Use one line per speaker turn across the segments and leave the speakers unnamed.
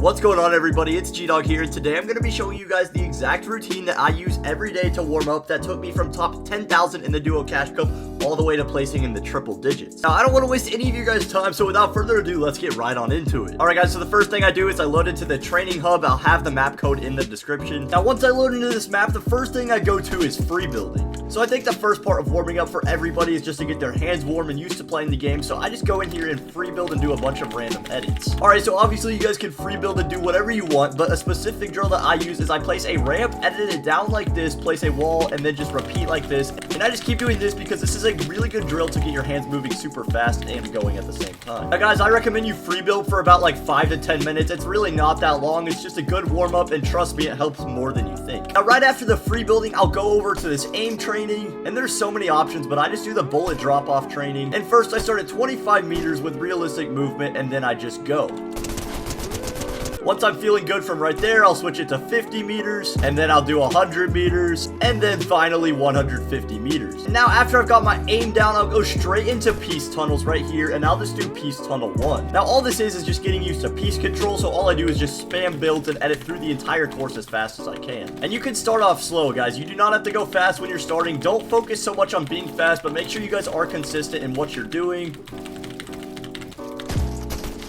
What's going on, everybody? It's G-Dog here, and today I'm going to be showing you guys the exact routine that I use every day to warm up that took me from top 10,000 in the duo cash cup all the way to placing in the triple digits. Now, I don't want to waste any of you guys' time, so without further ado, let's get right on into it. Alright guys, so the first thing I do is I load into the training hub. I'll have the map code in the description. Now, once I load into this map, the first thing I go to is Freebuilding. So I think the first part of warming up for everybody is just to get their hands warm and used to playing the game, so I just go in here and free build and do a bunch of random edits. Alright, so obviously you guys can free build and do whatever you want, but a specific drill that I use is I place a ramp, edit it down like this, place a wall, and then just repeat like this. And I just keep doing this because this is a really good drill to get your hands moving super fast and going at the same time. Now guys, I recommend you free build for about like 5 to 10 minutes. It's really not that long. It's just a good warm up, and trust me, it helps more than you think. Now right after the free building, I'll go over to this aim training, and there's so many options, but I just do the bullet drop off training. And first I start at 25 meters with realistic movement, and then I just go. Once I'm feeling good from right there, I'll switch it to 50 meters, and then I'll do 100 meters, and then finally 150 meters. And now after I've got my aim down, I'll go straight into piece tunnels right here, and I'll just do piece tunnel 1. Now all this is just getting used to piece control, so all I do is just spam builds and edit through the entire course as fast as I can. And you can start off slow, guys. You do not have to go fast when you're starting. Don't focus so much on being fast, but make sure you guys are consistent in what you're doing.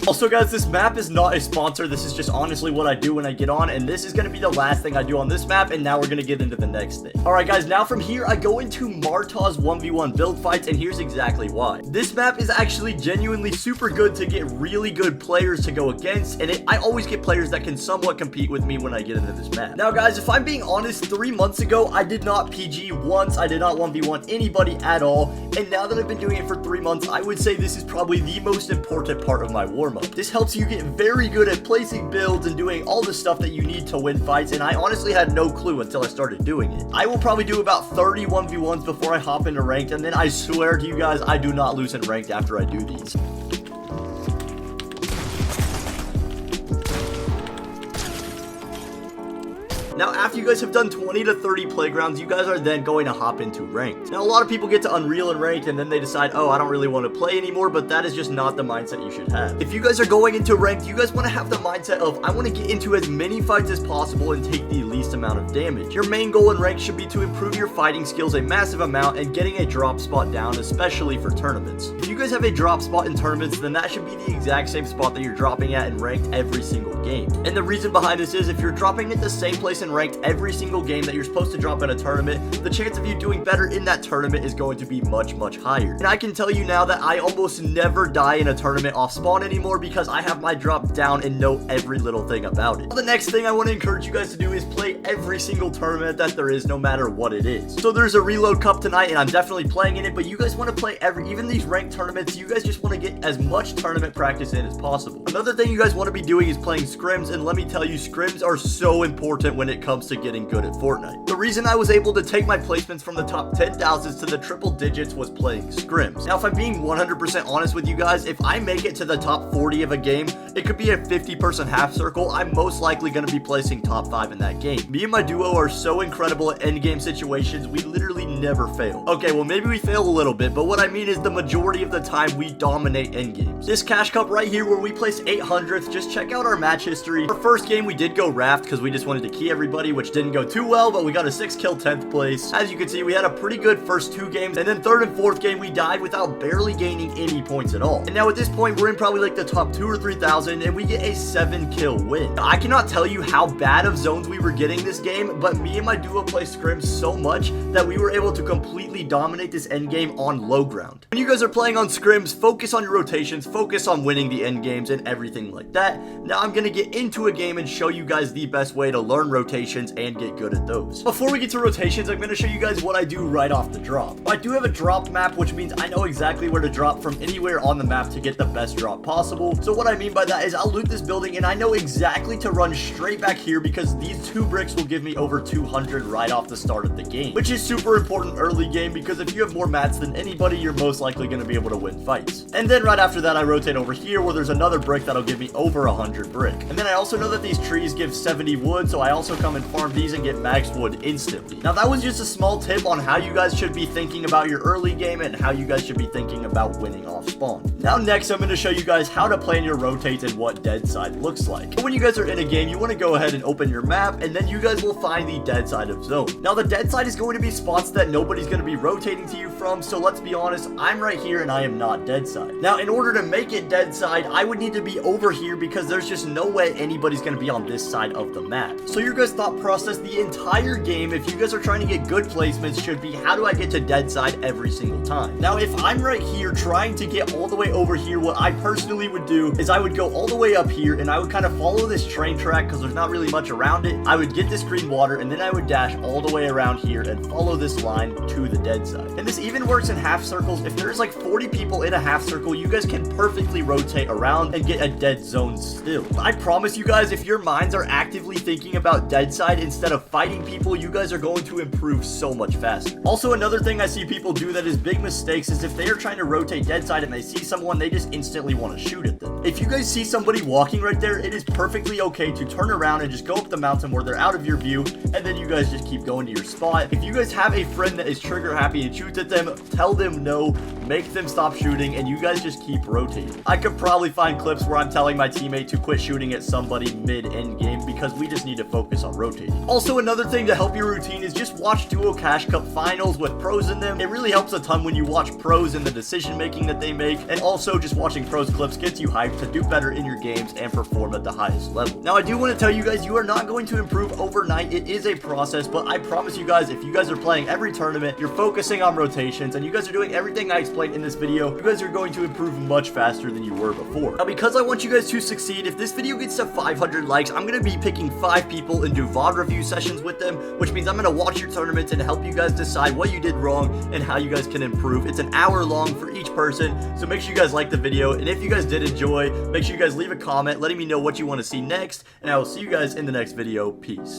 Also guys, this map is not a sponsor. This is just honestly what I do when I get on, and this is going to be the last thing I do on this map, and now we're going to get into the next thing. Alright guys, now from here I go into Martaz 1v1 build fights, and here's exactly why. This map is actually genuinely super good to get really good players to go against, and I always get players that can somewhat compete with me when I get into this map. Now guys, if I'm being honest, 3 months ago I did not PG once. I did not 1v1 anybody at all, and now that I've been doing it for 3 months, I would say this is probably the most important part of my warm-up. This helps you get very good at placing builds and doing all the stuff that you need to win fights, and I honestly had no clue until I started doing it. I will probably do about 30 1v1s before I hop into ranked, and then I swear to you guys, I do not lose in ranked after I do these. Now, after you guys have done 20 to 30 playgrounds, you guys are then going to hop into ranked. Now, a lot of people get to Unreal and ranked, and then they decide, oh, I don't really want to play anymore, but that is just not the mindset you should have. If you guys are going into ranked, you guys want to have the mindset of, I want to get into as many fights as possible and take the least amount of damage. Your main goal in ranked should be to improve your fighting skills a massive amount and getting a drop spot down, especially for tournaments. If you guys have a drop spot in tournaments, then that should be the exact same spot that you're dropping at in ranked every single game. And the reason behind this is, if you're dropping at the same place in ranked every single game that you're supposed to drop in a tournament, the chance of you doing better in that tournament is going to be much, much higher. And I can tell you now that I almost never die in a tournament off spawn anymore because I have my drop down and know every little thing about it. The next thing I want to encourage you guys to do is play every single tournament that there is, no matter what it is. So there's a reload cup tonight, and I'm definitely playing in it, but you guys want to play even these ranked tournaments, you guys just want to get as much tournament practice in as possible. Another thing you guys want to be doing is playing scrims, and let me tell you, scrims are so important when it comes to getting good at Fortnite. The reason I was able to take my placements from the top 10,000s to the triple digits was playing scrims. Now, if I'm being 100% honest with you guys, if I make it to the top 40 of a game, it could be a 50-person half circle, I'm most likely going to be placing top 5 in that game. Me and my duo are so incredible at endgame situations, we literally never fail. Okay, well maybe we fail a little bit, but what I mean is the majority of the time we dominate endgames. This cash cup right here where we place 800th, just check out our match history. Our first game we did go raft because we just wanted to key everybody, which didn't go too well, but we got a 6 kill 10th place. As you can see, we had a pretty good first 2 games, and then 3rd and 4th game we died without barely gaining any points at all. And now at this point we're in probably like the top 2 or 3,000, and we get a 7 kill win. Now, I cannot tell you how bad of zones we were getting this game, but me and my duo play scrims so much that we were able to completely dominate this end game on low ground. When you guys are playing on scrims, focus on your rotations, focus on winning the end games and everything like that. Now I'm gonna get into a game and show you guys the best way to learn rotations and get good at those. Before we get to rotations, I'm going to show you guys what I do right off the drop. I do have a drop map, which means I know exactly where to drop from anywhere on the map to get the best drop possible. So what I mean by that is I'll loot this building and I know exactly to run straight back here because these 2 bricks will give me over 200 right off the start of the game, which is super important early game because if you have more mats than anybody, you're most likely going to be able to win fights. And then right after that, I rotate over here where there's another brick that'll give me over 100 brick. And then I also know that these trees give 70 wood, so I also come and farm these and get max wood instantly. Now that was just a small tip on how you guys should be thinking about your early game and how you guys should be thinking about winning off spawn. Now next I'm going to show you guys how to plan your rotates and what dead side looks like. So when you guys are in a game, you want to go ahead and open your map, and then you guys will find the dead side of zone. Now the dead side is going to be spots that nobody's going to be rotating to you from, so let's be honest, I'm right here and I am not dead side. Now in order to make it dead side, I would need to be over here because there's just no way anybody's going to be on this side of the map. So your guys' thought process the entire game, if you guys are trying to get good placements, should be how do I get to dead side every single time. Now if I'm right here trying to get all the way over here, what I personally would do is I would go all the way up here and I would kind of follow this train track because there's not really much around it. I would get this green water and then I would dash all the way around here and follow this line to the dead side. And this even works in half circles. If there's like 40 people in a half circle, you guys can perfectly rotate around and get a dead zone still. I promise you guys, if your minds are actively thinking about dead side instead of fighting people, you guys are going to improve so much faster. Also, another thing I see people do that is big mistakes is if they are trying to rotate dead side and they see someone, they just instantly want to shoot at them. If you guys see somebody walking right there, it is perfectly okay to turn around and just go up the mountain where they're out of your view, and then you guys just keep going to your spot. If you guys have a friend that is trigger happy and shoots at them, tell them no, make them stop shooting, and you guys just keep rotating. I could probably find clips where I'm telling my teammate to quit shooting at somebody mid-end game because we just need to focus on rotating. Also, another thing to help your routine is just watch Duo Cash Cup finals with pros in them. It really helps a ton when you watch pros and the decision making that they make, and also just watching pros clips gets you hyped to do better in your games and perform at the highest level. Now I do want to tell you guys, you are not going to improve overnight. It is a process, but I promise you guys, if you guys are playing every tournament, you're focusing on rotations, and you guys are doing everything I explained in this video, you guys are going to improve much faster than you were before. Now because I want you guys to succeed, if this video gets to 500 likes, I'm going to be picking 5 people and do VOD review sessions with them, which means I'm going to watch your tournaments and help you guys decide what you did wrong and how you guys can improve. It's an hour long for each person, so make sure you guys like the video, and if you guys did enjoy, make sure you guys leave a comment letting me know what you want to see next, and I will see you guys in the next video. Peace.